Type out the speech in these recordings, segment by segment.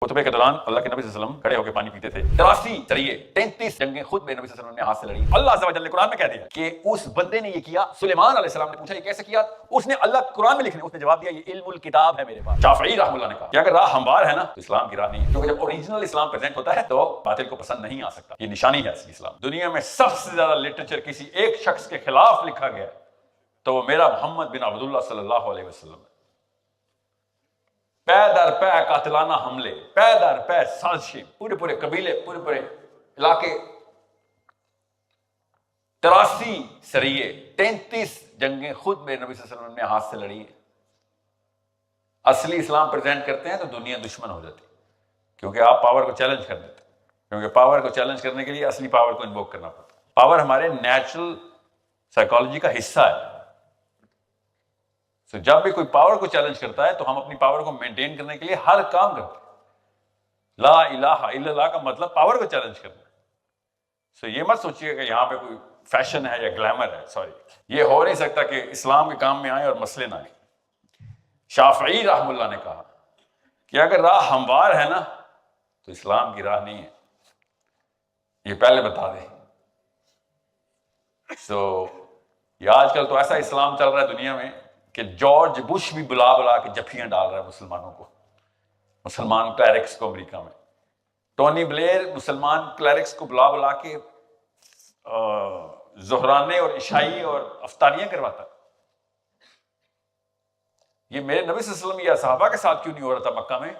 خطبے کے دوران اللہ کے نبی صلی اللہ علیہ وسلم کھڑے ہو کے پانی پیتے تھے. 83 سریے 33 جنگیں خود میرے نبی صلی اللہ علیہ وسلم نے ہاتھ سے لڑی. اللہ عز و جل نے قرآن میں کہہ دیا کہ اس بندے نے یہ کیا. سلیمان علیہ السلام نے پوچھا یہ کیسے کیا؟ اس نے اللہ قرآن میں لکھنے اس نے جواب دیا یہ علم الکتاب ہے میرے پاس. شافعی رحمہ اللہ نے کہا کہ اگر راہ ہموار ہے نا تو اسلام کی راہ نہیں ہے، کیونکہ جب اوریجنل اسلام پریزنٹ ہوتا ہے تو باطل کو پسند نہیں آ سکتا. یہ نشانی ہے اصلی اسلام. دنیا میں سب سے زیادہ لٹریچر کسی ایک شخص کے خلاف لکھا گیا تو وہ میرا محمد بن عبداللہ صلی اللہ علیہ وسلم ہے. پے در پے قاتلانہ حملے، پے در پے سازشیں، پورے قبیلے، پورے علاقے، 83 سریے، 33 جنگیں خود میرے نبی صلی اللہ علیہ وسلم نے ہاتھ سے لڑی ہیں. اصلی اسلام پریزنٹ کرتے ہیں تو دنیا دشمن ہو جاتی، کیونکہ آپ پاور کو چیلنج کر دیتے، کیونکہ پاور کو چیلنج کرنے کے لیے اصلی پاور کو انووک کرنا پڑتا. پاور ہمارے نیچرل سائیکالوجی کا حصہ ہے. So, جب بھی کوئی پاور کو چیلنج کرتا ہے تو ہم اپنی پاور کو مینٹین کرنے کے لیے ہر کام کرتے ہیں. لا الہ الا اللہ کا مطلب پاور کو چیلنج کرنا ہے. So, یہ مت سوچیے کہ یہاں پہ کوئی فیشن ہے یا گلیمر ہے. سوری، یہ ہو نہیں سکتا کہ اسلام کے کام میں آئے اور مسئلے نہ آئے. شافعی رحمہ اللہ نے کہا کہ اگر راہ ہموار ہے نا تو اسلام کی راہ نہیں ہے. یہ پہلے بتا دیں. یہ آج کل تو ایسا اسلام چل رہا ہے دنیا میں کہ جارج بش بھی بلا کے جفیاں ڈال رہا ہے مسلمانوں کو، مسلمان کلیرکس کو. امریکہ میں ٹونی بلیئر مسلمان کلیرکس کو بلا کے ظہرانے اور عشائی اور افطاریاں کرواتا. یہ میرے نبی صلی اللہ علیہ وسلم یا صحابہ کے ساتھ کیوں نہیں ہو رہا تھا مکہ میں؟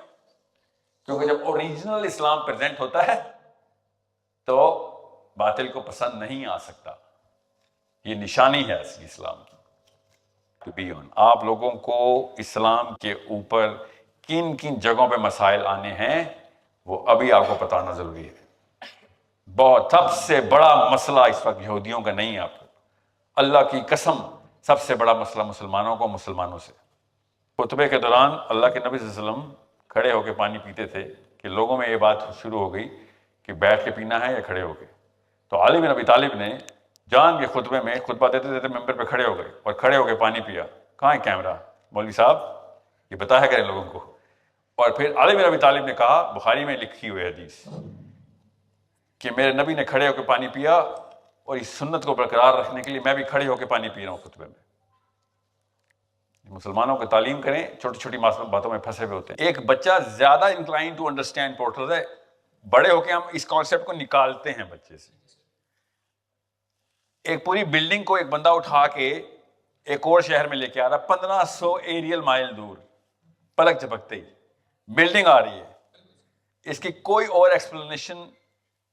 کیونکہ جب اوریجنل اسلام پریزنٹ ہوتا ہے تو باطل کو پسند نہیں آ سکتا. یہ نشانی ہے اصلی اسلام کی. آپ لوگوں کو اسلام کے اوپر کن کن جگہوں پہ مسائل آنے ہیں وہ ابھی آپ کو بتانا ضروری ہے. بہت سب سے بڑا مسئلہ اس وقت یہودیوں کا نہیں ہے. آپ کو اللہ کی قسم سب سے بڑا مسئلہ مسلمانوں کو مسلمانوں سے. خطبے کے دوران اللہ کے نبی صلی اللہ علیہ وسلم کھڑے ہو کے پانی پیتے تھے کہ لوگوں میں یہ بات شروع ہو گئی کہ بیٹھ کے پینا ہے یا کھڑے ہو کے. تو علی بن ابی طالب نے جان کے خطبے میں خطبہ دیتے دیتے ممبر پہ کھڑے ہو گئے اور کھڑے ہو کے پانی پیا. کہاں ہے کیمرہ؟ مولوی صاحب یہ بتایا کریں لوگوں کو. اور پھر علی بن ابی طالب نے کہا، بخاری میں لکھی ہوئی حدیث، کہ میرے نبی نے کھڑے ہو کے پانی پیا اور اس سنت کو برقرار رکھنے کے لیے میں بھی کھڑے ہو کے پانی پی رہا ہوں خطبے میں. مسلمانوں کو تعلیم کریں، چھوٹی چھوٹی باتوں میں پھنسے ہوئے ہوتے ہیں. ایک بچہ زیادہ انکلائن ٹو انڈرسٹینڈ پورٹل ہے. بڑے ہو کے ہم اس کانسیپٹ کو نکالتے ہیں بچے سے. ایک پوری بلڈنگ کو ایک بندہ اٹھا کے ایک اور شہر میں لے کے آ رہا، 1500 ایریل مائل دور، پلک جھپکتے ہی بلڈنگ آ رہی ہے. اس کی کوئی اور ایکسپلینیشن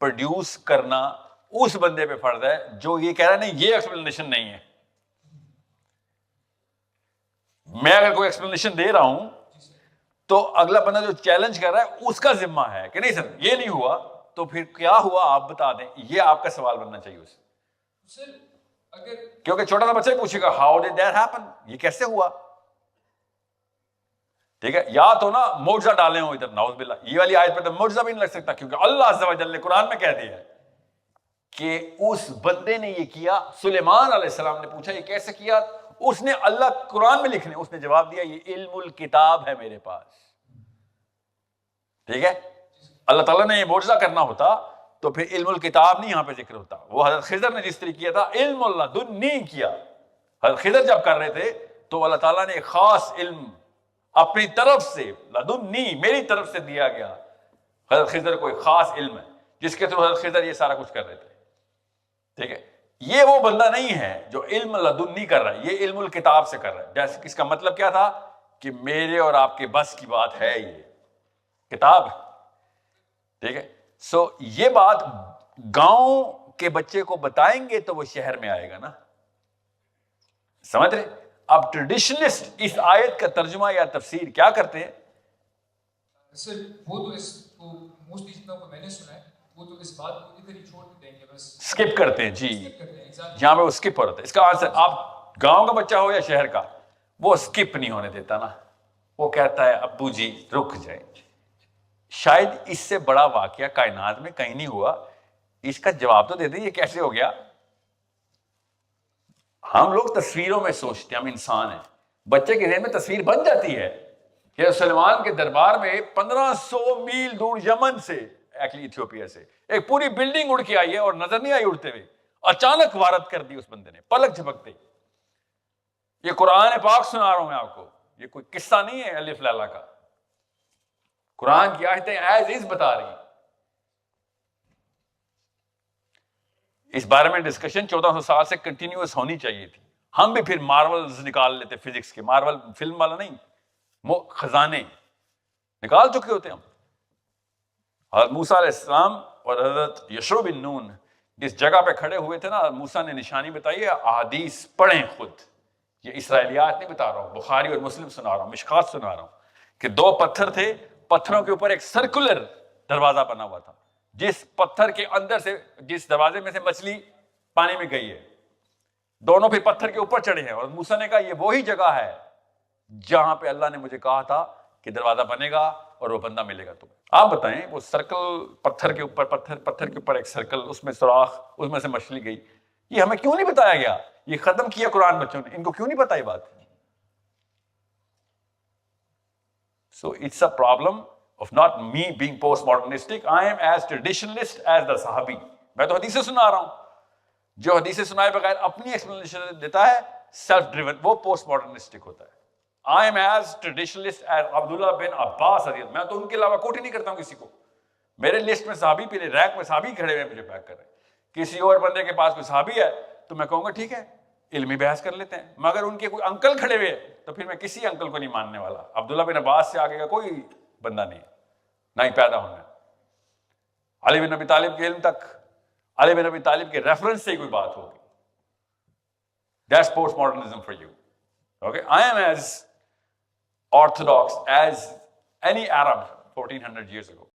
پروڈیوس کرنا اس بندے پہ فرض ہے جو یہ کہہ رہا ہے نہیں یہ ایکسپلینیشن نہیں ہے. میں اگر کوئی ایکسپلینیشن دے رہا ہوں تو اگلا بندہ جو چیلنج کر رہا ہے اس کا ذمہ ہے کہ نہیں سر یہ نہیں ہوا، تو پھر کیا ہوا آپ بتا دیں. یہ آپ کا سوال بننا چاہیے اسے. کیونکہ چھوٹا سا بچہ ہی پوچھے گا ہاؤ ڈڈ دیٹ ہیپن، یہ کیسے ہوا. ٹھیک ہے، یا تو نا معجزہ ڈالے ہوں ادھر، نعوذ باللہ. یہ والی آیت پہ تو معجزہ بھی نہیں لگ سکتا، کیونکہ اللہ عز و جل نے قرآن میں کہہ دیا ہے کہ اس بندے نے یہ کیا. سلیمان علیہ السلام نے پوچھا یہ کیسے کیا؟ اس نے اللہ قرآن میں لکھنے اس نے جواب دیا یہ علم الکتاب ہے میرے پاس. ٹھیک ہے، اللہ تعالیٰ نے یہ معجزہ کرنا ہوتا تو پھر علم الکتاب نہیں یہاں پہ ذکر ہوتا. وہ حضرت خضر نے جس طریقے کیا تھا علم لدنی کیا. حضرت خضر جب کر رہے تھے تو اللہ تعالیٰ نے ایک خاص علم اپنی طرف سے لدنی میری طرف سے دیا گیا. حضرت خضر کو ایک خاص علم ہے جس کے تھرو حضرت خضر یہ سارا کچھ کر رہے تھے. ٹھیک ہے، یہ وہ بندہ نہیں ہے جو علم لدنی کر رہا ہے، یہ علم الکتاب سے کر رہا ہے. جیسے اس کا مطلب کیا تھا کہ میرے اور آپ کے بس کی بات ہے، یہ کتاب. ٹھیک ہے، سو یہ بات گاؤں کے بچے کو بتائیں گے تو وہ شہر میں آئے گا نا. سمجھ رہے؟ اب ٹریڈیشنلسٹ اس آیت کا ترجمہ یا تفسیر کیا کرتے ہیں؟ سر وہ تو اس کو موسٹلی جتنا کو میں نے سنا ہے وہ تو اس بات کو ادھر ہی چھوڑ دیں گے، بس سکپ کرتے ہیں. جی جہاں پہ وہ سکپ ہو رہا ہے. اس کا آنسر آپ گاؤں کا بچہ ہو یا شہر کا، وہ سکپ نہیں ہونے دیتا نا. وہ کہتا ہے ابو جی رک جائیں. شاید اس سے بڑا واقعہ کائنات میں کہیں نہیں ہوا. اس کا جواب تو دے دیں یہ کیسے ہو گیا. ہم لوگ تصویروں میں سوچتے ہیں، ہم انسان ہیں. بچے کے ذہن میں تصویر بن جاتی ہے کہ سلیمان کے دربار میں 1500 میل دور یمن سے، ایکچولی ایتھیوپیا سے، ایک پوری بلڈنگ اڑ کے آئی ہے اور نظر نہیں آئی اڑتے ہوئے، اچانک وارد کر دی اس بندے نے پلک جھپکتے ہی۔ یہ قرآن پاک سنا رہا ہوں میں آپ کو، یہ کوئی قصہ نہیں ہے الف لالا کا، قرآن کی آیتیں ایز از بتا رہی ہیں۔ اس بارے میں ڈسکشن 1400 سال سے کنٹینیوس ہونی چاہیے تھی۔ ہم بھی پھر مارولز نکال لیتے فزکس کے، مارول فلم والا نہیں، خزانے نکال چکے ہوتے ہم۔ حضرت موسیٰ علیہ السلام اور حضرت یشوع بن نون جس جگہ پہ کھڑے ہوئے تھے نا، موسیٰ نے نشانی بتائی ہے، احادیث پڑھیں خود، یہ اسرائیلیات نہیں بتا رہا ہوں، بخاری اور مسلم سنا رہا ہوں، مشکات سنا رہا ہوں، کہ 2 پتھر تھے، پتھروں کے اوپر ایک سرکولر دروازہ بنا ہوا تھا، جس پتھر کے اندر سے، جس دروازے میں سے مچھلی پانی میں گئی ہے، دونوں پھر پتھر کے اوپر چڑھے ہیں، اور موسیٰ نے کہا یہ وہی جگہ ہے جہاں پہ اللہ نے مجھے کہا تھا کہ دروازہ بنے گا اور وہ بندہ ملے گا تمہیں۔ آپ بتائیں، وہ سرکل پتھر کے اوپر، پتھر کے اوپر ایک سرکل، اس میں سوراخ، اس میں سے مچھلی گئی، یہ ہمیں کیوں نہیں بتایا گیا؟ یہ ختم کیا قرآن بچوں نے، ان کو کیوں نہیں پتا یہ بات؟ So it's a problem of not me being postmodernistic. I am as traditionalist as the صحابی۔ میں تو حدیثیں سنا رہا ہوں، جو حدیثیں سنائے بغیر اپنی ایکسپلینیشن دیتا ہے سیلف ڈریون، وہ پوسٹ ماڈرنسٹک ہوتا ہے۔ I am as traditionalist as عبداللہ بن عباس رضی اللہ، میں تو ان کے علاوہ کوٹ ہی نہیں کرتا ہوں کسی کو۔ میرے لسٹ میں صحابی، پہلے ریک میں صحابی کھڑے ہوئے مجھے پیک کر رہے ہیں، کسی اور بندے کے پاس کوئی صحابی ہے تو میں کہوں گا ٹھیک ہے علمی بحث کر لیتے ہیں، مگر ان کے کوئی انکل کھڑے ہوئے تو پھر میں کسی انکل کو نہیں ماننے والا۔ عبداللہ بن عباس سے آگے کا کوئی بندہ نہیں، نہ ہی پیدا ہونا ہے۔ علی بن ابی طالب کے علم تک، علی بن ابی طالب کے ریفرنس سے ہی کوئی بات ہوگی۔ That's postmodernism for you. Okay, I am as orthodox as any Arab 1400 years ago.